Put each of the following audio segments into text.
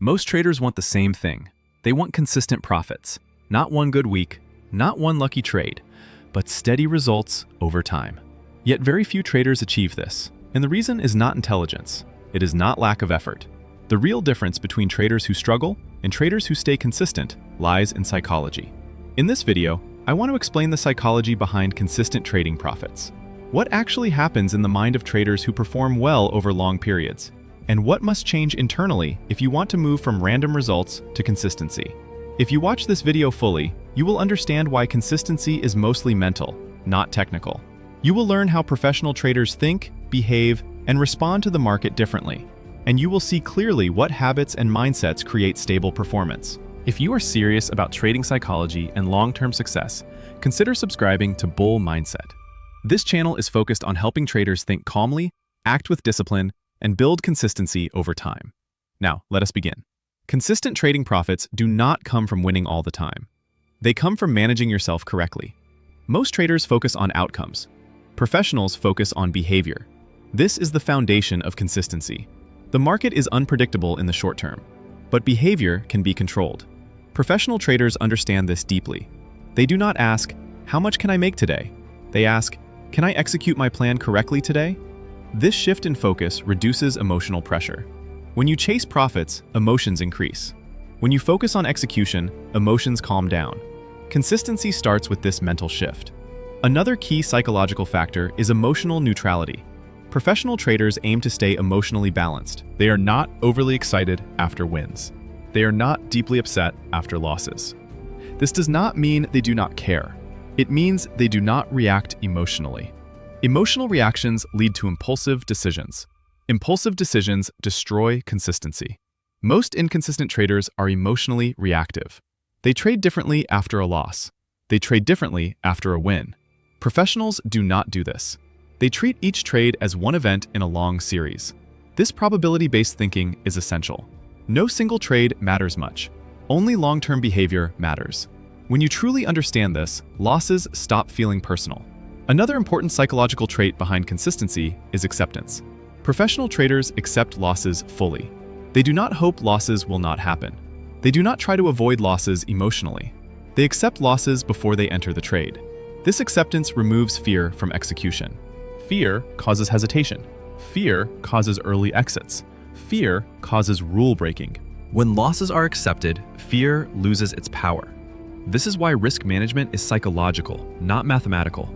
Most traders want the same thing. They want consistent profits. Not one good week, not one lucky trade, but steady results over time. Yet very few traders achieve this, and the reason is not intelligence. It is not lack of effort. The real difference between traders who struggle and traders who stay consistent lies in psychology. In this video, I want to explain the psychology behind consistent trading profits. What actually happens in the mind of traders who perform well over long periods? And what must change internally if you want to move from random results to consistency? If you watch this video fully, you will understand why consistency is mostly mental, not technical. You will learn how professional traders think, behave, and respond to the market differently. And you will see clearly what habits and mindsets create stable performance. If you are serious about trading psychology and long-term success, consider subscribing to Bull Mindset. This channel is focused on helping traders think calmly, act with discipline, and build consistency over time. Now, let us begin. Consistent trading profits do not come from winning all the time. They come from managing yourself correctly. Most traders focus on outcomes. Professionals focus on behavior. This is the foundation of consistency. The market is unpredictable in the short term, but behavior can be controlled. Professional traders understand this deeply. They do not ask, "How much can I make today?" They ask, "Can I execute my plan correctly today?" This shift in focus reduces emotional pressure. When you chase profits, emotions increase. When you focus on execution, emotions calm down. Consistency starts with this mental shift. Another key psychological factor is emotional neutrality. Professional traders aim to stay emotionally balanced. They are not overly excited after wins. They are not deeply upset after losses. This does not mean they do not care. It means they do not react emotionally. Emotional reactions lead to impulsive decisions. Impulsive decisions destroy consistency. Most inconsistent traders are emotionally reactive. They trade differently after a loss. They trade differently after a win. Professionals do not do this. They treat each trade as one event in a long series. This probability-based thinking is essential. No single trade matters much. Only long-term behavior matters. When you truly understand this, losses stop feeling personal. Another important psychological trait behind consistency is acceptance. Professional traders accept losses fully. They do not hope losses will not happen. They do not try to avoid losses emotionally. They accept losses before they enter the trade. This acceptance removes fear from execution. Fear causes hesitation. Fear causes early exits. Fear causes rule breaking. When losses are accepted, fear loses its power. This is why risk management is psychological, not mathematical.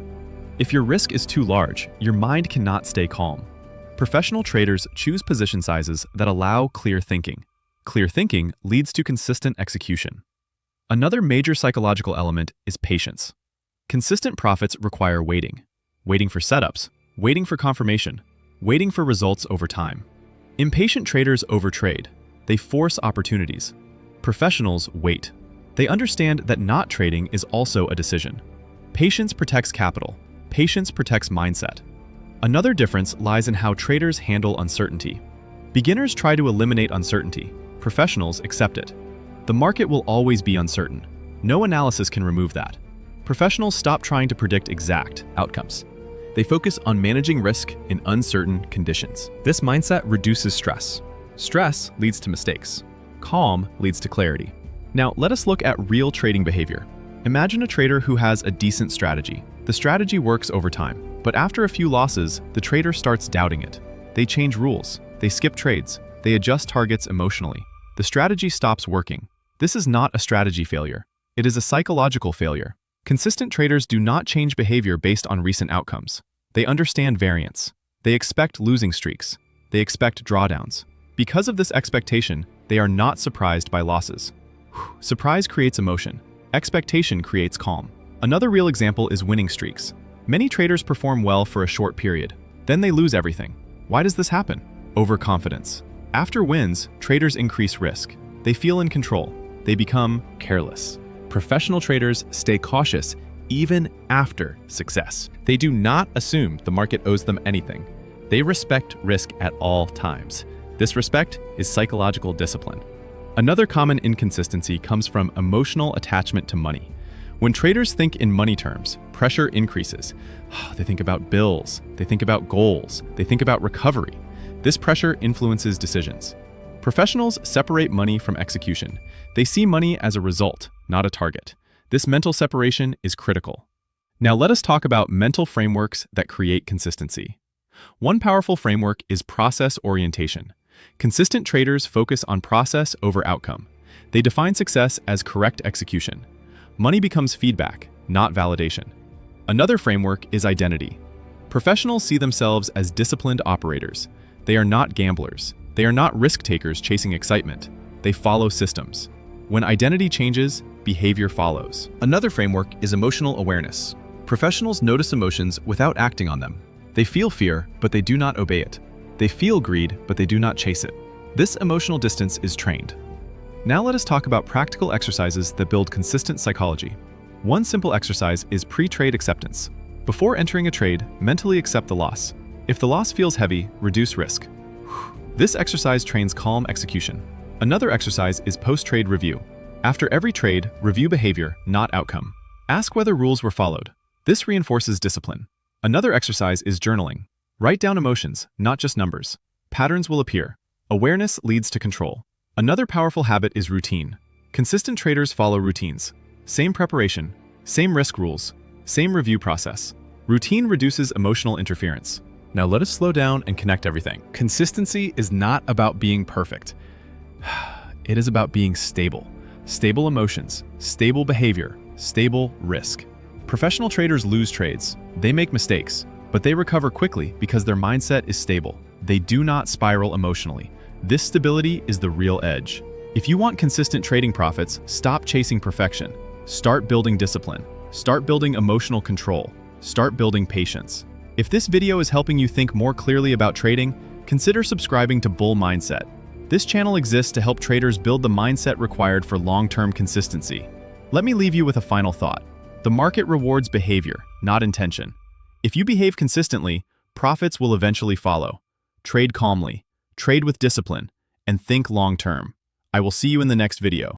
If your risk is too large, your mind cannot stay calm. Professional traders choose position sizes that allow clear thinking. Clear thinking leads to consistent execution. Another major psychological element is patience. Consistent profits require waiting. Waiting for setups, waiting for confirmation, waiting for results over time. Impatient traders overtrade. They force opportunities. Professionals wait. They understand that not trading is also a decision. Patience protects capital. Patience protects mindset. Another difference lies in how traders handle uncertainty. Beginners try to eliminate uncertainty. Professionals accept it. The market will always be uncertain. No analysis can remove that. Professionals stop trying to predict exact outcomes. They focus on managing risk in uncertain conditions. This mindset reduces stress. Stress leads to mistakes. Calm leads to clarity. Now, let us look at real trading behavior. Imagine a trader who has a decent strategy. The strategy works over time, but after a few losses, the trader starts doubting it. They change rules. They skip trades. They adjust targets emotionally. The strategy stops working. This is not a strategy failure. It is a psychological failure. Consistent traders do not change behavior based on recent outcomes. They understand variance. They expect losing streaks. They expect drawdowns. Because of this expectation, they are not surprised by losses. Surprise creates emotion. Expectation creates calm. Another real example is winning streaks. Many traders perform well for a short period. Then they lose everything. Why does this happen? Overconfidence. After wins, traders increase risk. They feel in control. They become careless. Professional traders stay cautious even after success. They do not assume the market owes them anything. They respect risk at all times. This respect is psychological discipline. Another common inconsistency comes from emotional attachment to money. When traders think in money terms, pressure increases. They think about bills, they think about goals, they think about recovery. This pressure influences decisions. Professionals separate money from execution. They see money as a result, not a target. This mental separation is critical. Now let us talk about mental frameworks that create consistency. One powerful framework is process orientation. Consistent traders focus on process over outcome. They define success as correct execution. Money becomes feedback, not validation. Another framework is identity. Professionals see themselves as disciplined operators. They are not gamblers. They are not risk-takers chasing excitement. They follow systems. When identity changes, behavior follows. Another framework is emotional awareness. Professionals notice emotions without acting on them. They feel fear, but they do not obey it. They feel greed, but they do not chase it. This emotional distance is trained. Now let us talk about practical exercises that build consistent psychology. One simple exercise is pre-trade acceptance. Before entering a trade, mentally accept the loss. If the loss feels heavy, reduce risk. This exercise trains calm execution. Another exercise is post-trade review. After every trade, review behavior, not outcome. Ask whether rules were followed. This reinforces discipline. Another exercise is journaling. Write down emotions, not just numbers. Patterns will appear. Awareness leads to control. Another powerful habit is routine. Consistent traders follow routines. Same preparation, same risk rules, same review process. Routine reduces emotional interference. Now let us slow down and connect everything. Consistency is not about being perfect. It is about being stable. Stable emotions, stable behavior, stable risk. Professional traders lose trades. They make mistakes, but they recover quickly because their mindset is stable. They do not spiral emotionally. This stability is the real edge. If you want consistent trading profits, stop chasing perfection. Start building discipline. Start building emotional control. Start building patience. If this video is helping you think more clearly about trading, consider subscribing to Bull Mindset. This channel exists to help traders build the mindset required for long-term consistency. Let me leave you with a final thought. The market rewards behavior, not intention. If you behave consistently, profits will eventually follow. Trade calmly, trade with discipline, and think long-term. I will see you in the next video.